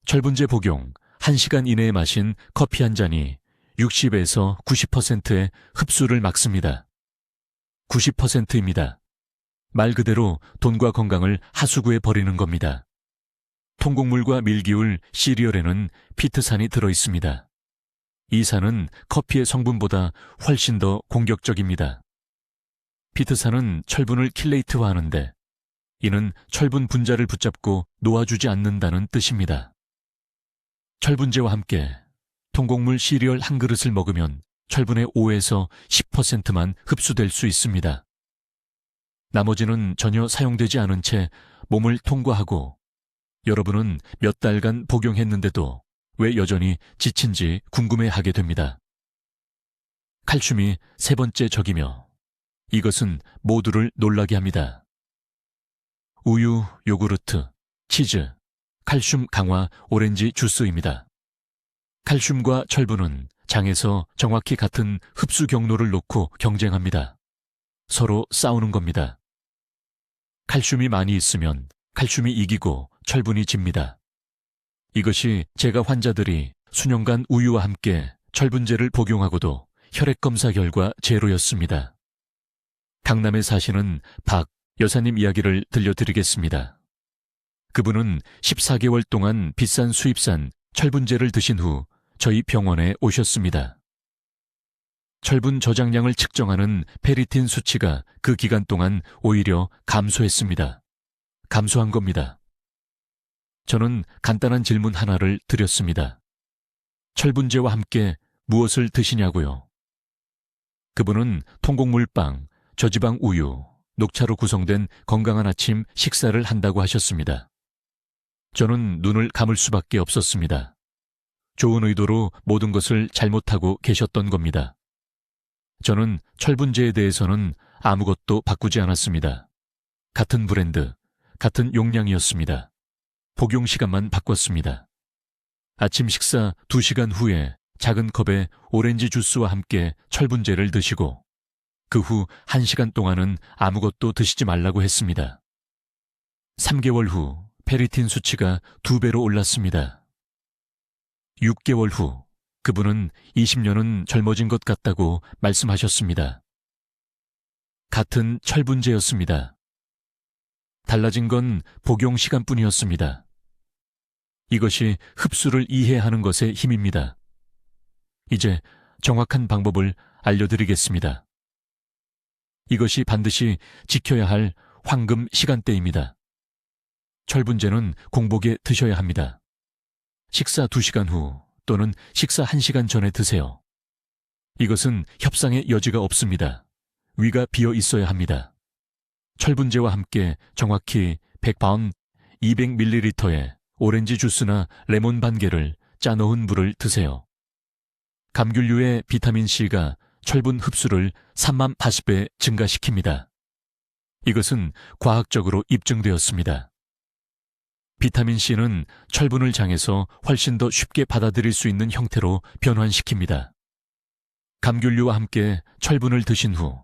철분제 복용 1시간 이내에 마신 커피 한 잔이 60에서 90%의 흡수를 막습니다. 90%입니다. 말 그대로 돈과 건강을 하수구에 버리는 겁니다. 통곡물과 밀기울, 시리얼에는 피트산이 들어 있습니다. 이 산은 커피의 성분보다 훨씬 더 공격적입니다. 피트산은 철분을 킬레이트화하는데 이는 철분 분자를 붙잡고 놓아주지 않는다는 뜻입니다. 철분제와 함께 통곡물 시리얼 한 그릇을 먹으면 철분의 5에서 10%만 흡수될 수 있습니다. 나머지는 전혀 사용되지 않은 채 몸을 통과하고 여러분은 몇 달간 복용했는데도 왜 여전히 지친지 궁금해하게 됩니다. 칼슘이 세 번째 적이며 이것은 모두를 놀라게 합니다. 우유, 요구르트, 치즈, 칼슘 강화 오렌지 주스입니다. 칼슘과 철분은 장에서 정확히 같은 흡수 경로를 놓고 경쟁합니다. 서로 싸우는 겁니다. 칼슘이 많이 있으면 칼슘이 이기고 철분이 집니다. 이것이 제가 환자들이 수년간 우유와 함께 철분제를 복용하고도 혈액검사 결과 제로였습니다. 강남에 사시는 박 여사님 이야기를 들려드리겠습니다. 그분은 14개월 동안 비싼 수입산 철분제를 드신 후 저희 병원에 오셨습니다. 철분 저장량을 측정하는 페리틴 수치가 그 기간 동안 오히려 감소했습니다. 감소한 겁니다. 저는 간단한 질문 하나를 드렸습니다. 철분제와 함께 무엇을 드시냐고요? 그분은 통곡물빵, 저지방 우유, 녹차로 구성된 건강한 아침 식사를 한다고 하셨습니다. 저는 눈을 감을 수밖에 없었습니다. 좋은 의도로 모든 것을 잘못하고 계셨던 겁니다. 저는 철분제에 대해서는 아무것도 바꾸지 않았습니다. 같은 브랜드, 같은 용량이었습니다. 복용 시간만 바꿨습니다. 아침 식사 2시간 후에 작은 컵에 오렌지 주스와 함께 철분제를 드시고 그 후 1시간 동안은 아무것도 드시지 말라고 했습니다. 3개월 후 페리틴 수치가 2배로 올랐습니다. 6개월 후 그분은 20년은 젊어진 것 같다고 말씀하셨습니다. 같은 철분제였습니다. 달라진 건 복용 시간뿐이었습니다. 이것이 흡수를 이해하는 것의 힘입니다. 이제 정확한 방법을 알려드리겠습니다. 이것이 반드시 지켜야 할 황금 시간대입니다. 철분제는 공복에 드셔야 합니다. 식사 2시간 후 또는 식사 1시간 전에 드세요. 이것은 협상의 여지가 없습니다. 위가 비어 있어야 합니다. 철분제와 함께 정확히 100파운 200ml의 오렌지 주스나 레몬 반 개를 짜놓은 물을 드세요. 감귤류의 비타민C가 철분 흡수를 30,000배 증가시킵니다. 이것은 과학적으로 입증되었습니다. 비타민C는 철분을 장에서 훨씬 더 쉽게 받아들일 수 있는 형태로 변환시킵니다. 감귤류와 함께 철분을 드신 후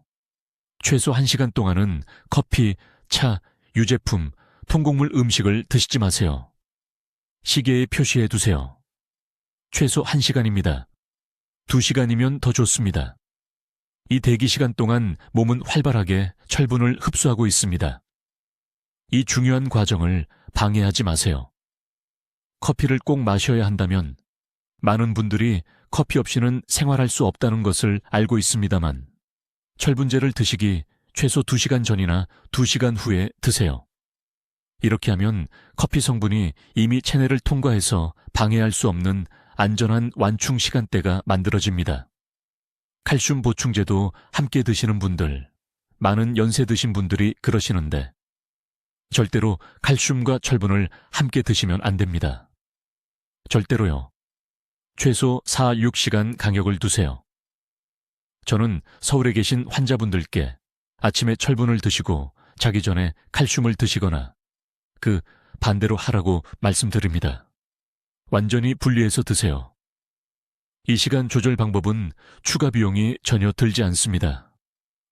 최소 1시간 동안은 커피, 차, 유제품, 통곡물 음식을 드시지 마세요. 시계에 표시해 두세요. 최소 1시간입니다. 2시간이면 더 좋습니다. 이 대기 시간 동안 몸은 활발하게 철분을 흡수하고 있습니다. 이 중요한 과정을 방해하지 마세요. 커피를 꼭 마셔야 한다면 많은 분들이 커피 없이는 생활할 수 없다는 것을 알고 있습니다만 철분제를 드시기 최소 2시간 전이나 2시간 후에 드세요. 이렇게 하면 커피 성분이 이미 체내를 통과해서 방해할 수 없는 안전한 완충 시간대가 만들어집니다. 칼슘 보충제도 함께 드시는 분들, 많은 연세 드신 분들이 그러시는데 절대로 칼슘과 철분을 함께 드시면 안 됩니다. 절대로요. 최소 4-6시간 간격을 두세요. 저는 서울에 계신 환자분들께 아침에 철분을 드시고 자기 전에 칼슘을 드시거나 반대로 하라고 말씀드립니다. 완전히 분리해서 드세요. 이 시간 조절 방법은 추가 비용이 전혀 들지 않습니다.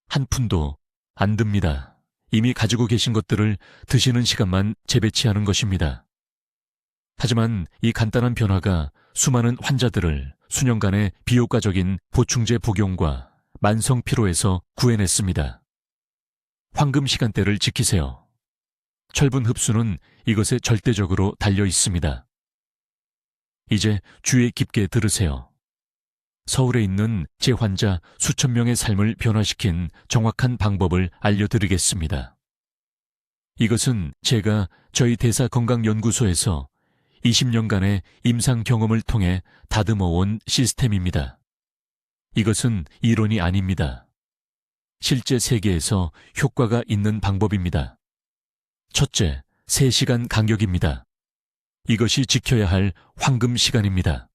한 푼도 안 듭니다. 이미 가지고 계신 것들을 드시는 시간만 재배치하는 것입니다. 하지만 이 간단한 변화가 수많은 환자들을 수년간의 비효과적인 보충제 복용과 만성 피로에서 구해냈습니다. 황금 시간대를 지키세요. 철분 흡수는 이것에 절대적으로 달려 있습니다. 이제 주의 깊게 들으세요. 서울에 있는 제 환자 수천 명의 삶을 변화시킨 정확한 방법을 알려드리겠습니다. 이것은 제가 저희 대사건강연구소에서 20년간의 임상 경험을 통해 다듬어온 시스템입니다. 이것은 이론이 아닙니다. 실제 세계에서 효과가 있는 방법입니다. 첫째, 3시간 간격입니다. 이것이 지켜야 할 황금 시간입니다.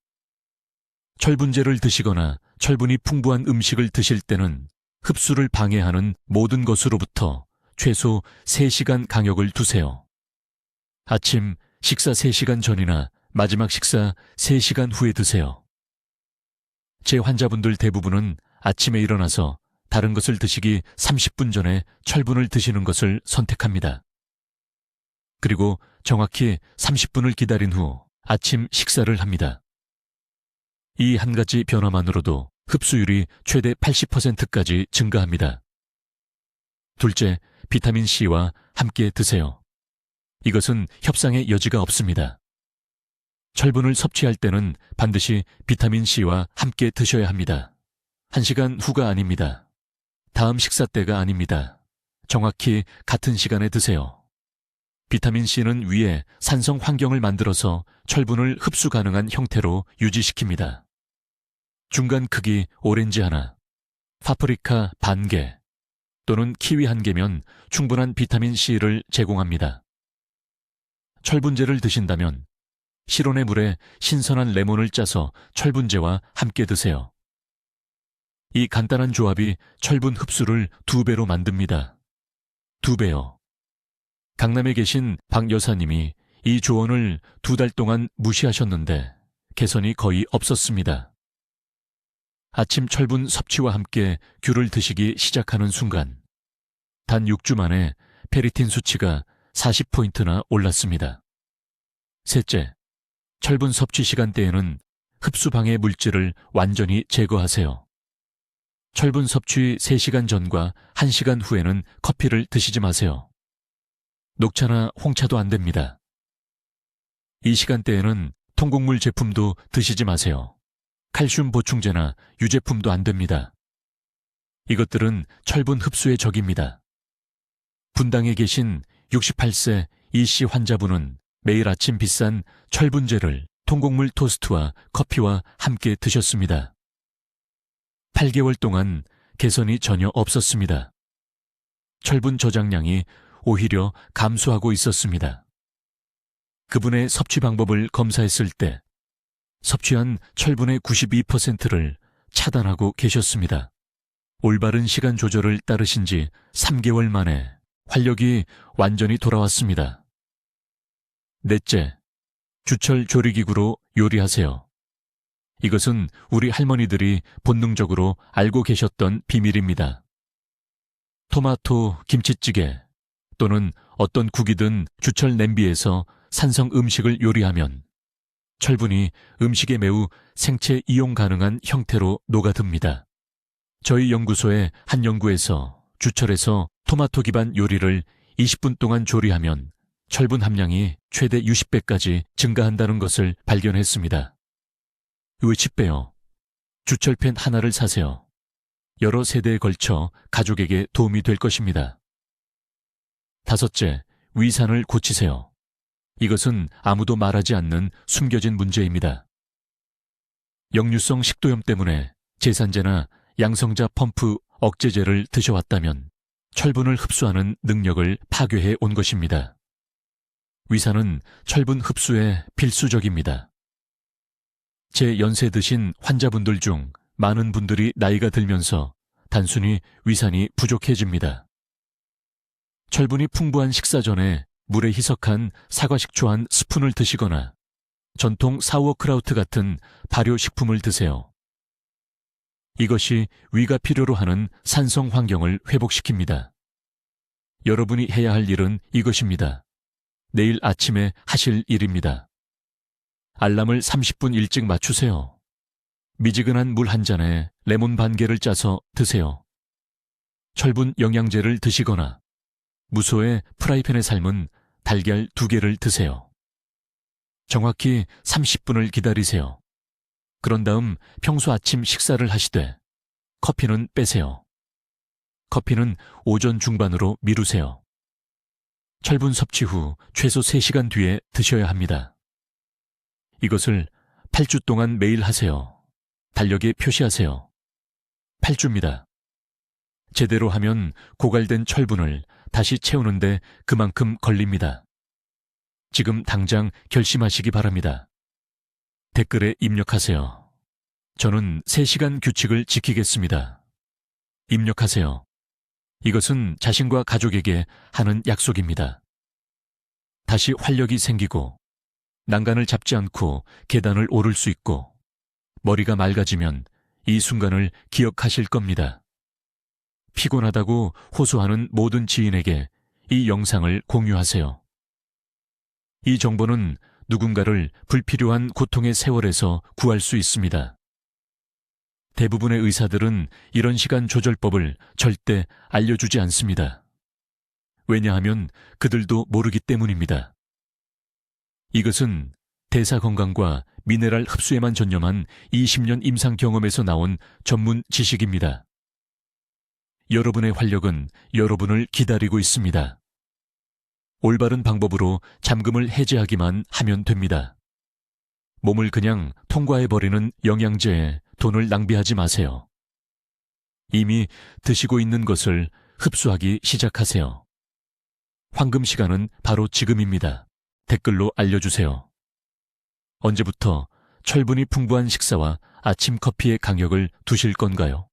철분제를 드시거나 철분이 풍부한 음식을 드실 때는 흡수를 방해하는 모든 것으로부터 최소 3시간 간격을 두세요. 아침 식사 3시간 전이나 마지막 식사 3시간 후에 드세요. 제 환자분들 대부분은 아침에 일어나서 다른 것을 드시기 30분 전에 철분을 드시는 것을 선택합니다. 그리고 정확히 30분을 기다린 후 아침 식사를 합니다. 이 한 가지 변화만으로도 흡수율이 최대 80%까지 증가합니다. 둘째, 비타민C와 함께 드세요. 이것은 협상의 여지가 없습니다. 철분을 섭취할 때는 반드시 비타민C와 함께 드셔야 합니다. 1시간 후가 아닙니다. 다음 식사 때가 아닙니다. 정확히 같은 시간에 드세요. 비타민C는 위에 산성 환경을 만들어서 철분을 흡수 가능한 형태로 유지시킵니다. 중간 크기 오렌지 하나, 파프리카 반 개, 또는 키위 한 개면 충분한 비타민C를 제공합니다. 철분제를 드신다면 실온의 물에 신선한 레몬을 짜서 철분제와 함께 드세요. 이 간단한 조합이 철분 흡수를 2배로 만듭니다. 2배요. 강남에 계신 박 여사님이 이 조언을 2달 동안 무시하셨는데 개선이 거의 없었습니다. 아침 철분 섭취와 함께 귤을 드시기 시작하는 순간 단 6주 만에 페리틴 수치가 40포인트나 올랐습니다. 셋째, 철분 섭취 시간대에는 흡수 방해 물질을 완전히 제거하세요. 철분 섭취 3시간 전과 1시간 후에는 커피를 드시지 마세요. 녹차나 홍차도 안 됩니다. 이 시간대에는 통곡물 제품도 드시지 마세요. 칼슘 보충제나 유제품도 안 됩니다. 이것들은 철분 흡수의 적입니다. 분당에 계신 68세 이씨 환자분은 매일 아침 비싼 철분제를 통곡물 토스트와 커피와 함께 드셨습니다. 8개월 동안 개선이 전혀 없었습니다. 철분 저장량이 오히려 감소하고 있었습니다. 그분의 섭취 방법을 검사했을 때 섭취한 철분의 92%를 차단하고 계셨습니다. 올바른 시간 조절을 따르신 지 3개월 만에 활력이 완전히 돌아왔습니다. 넷째, 주철 조리기구로 요리하세요. 이것은 우리 할머니들이 본능적으로 알고 계셨던 비밀입니다. 토마토 김치찌개 또는 어떤 국이든 주철 냄비에서 산성 음식을 요리하면 철분이 음식에 매우 생체 이용 가능한 형태로 녹아듭니다. 저희 연구소의 한 연구에서 주철에서 토마토 기반 요리를 20분 동안 조리하면 철분 함량이 최대 60배까지 증가한다는 것을 발견했습니다. 왜 10배요? 주철팬 하나를 사세요. 여러 세대에 걸쳐 가족에게 도움이 될 것입니다. 다섯째, 위산을 고치세요. 이것은 아무도 말하지 않는 숨겨진 문제입니다. 역류성 식도염 때문에 제산제나 양성자 펌프 억제제를 드셔왔다면 철분을 흡수하는 능력을 파괴해 온 것입니다. 위산은 철분 흡수에 필수적입니다. 제 연세 드신 환자분들 중 많은 분들이 나이가 들면서 단순히 위산이 부족해집니다. 철분이 풍부한 식사 전에 물에 희석한 사과식초 한 스푼을 드시거나 전통 사우어크라우트 같은 발효식품을 드세요. 이것이 위가 필요로 하는 산성 환경을 회복시킵니다. 여러분이 해야 할 일은 이것입니다. 내일 아침에 하실 일입니다. 알람을 30분 일찍 맞추세요. 미지근한 물 한 잔에 레몬 반 개를 짜서 드세요. 철분 영양제를 드시거나 무소의 프라이팬에 삶은 달걀 2개를 드세요. 정확히 30분을 기다리세요. 그런 다음 평소 아침 식사를 하시되 커피는 빼세요. 커피는 오전 중반으로 미루세요. 철분 섭취 후 최소 3시간 뒤에 드셔야 합니다. 이것을 8주 동안 매일 하세요. 달력에 표시하세요. 8주입니다. 제대로 하면 고갈된 철분을 다시 채우는데 그만큼 걸립니다. 지금 당장 결심하시기 바랍니다. 댓글에 입력하세요. 저는 3시간 규칙을 지키겠습니다. 입력하세요. 이것은 자신과 가족에게 하는 약속입니다. 다시 활력이 생기고 난간을 잡지 않고 계단을 오를 수 있고 머리가 맑아지면 이 순간을 기억하실 겁니다. 피곤하다고 호소하는 모든 지인에게 이 영상을 공유하세요. 이 정보는 누군가를 불필요한 고통의 세월에서 구할 수 있습니다. 대부분의 의사들은 이런 시간 조절법을 절대 알려주지 않습니다. 왜냐하면 그들도 모르기 때문입니다. 이것은 대사 건강과 미네랄 흡수에만 전념한 20년 임상 경험에서 나온 전문 지식입니다. 여러분의 활력은 여러분을 기다리고 있습니다. 올바른 방법으로 잠금을 해제하기만 하면 됩니다. 몸을 그냥 통과해버리는 영양제에 돈을 낭비하지 마세요. 이미 드시고 있는 것을 흡수하기 시작하세요. 황금 시간은 바로 지금입니다. 댓글로 알려주세요. 언제부터 철분이 풍부한 식사와 아침 커피의 강역을 두실 건가요?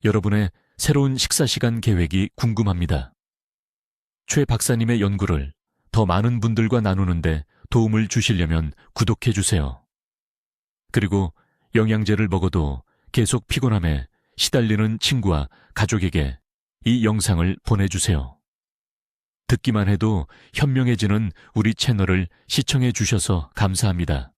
여러분의 새로운 식사 시간 계획이 궁금합니다. 최 박사님의 연구를 더 많은 분들과 나누는데 도움을 주시려면 구독해주세요. 그리고 영양제를 먹어도 계속 피곤함에 시달리는 친구와 가족에게 이 영상을 보내주세요. 듣기만 해도 현명해지는 우리 채널을 시청해 주셔서 감사합니다.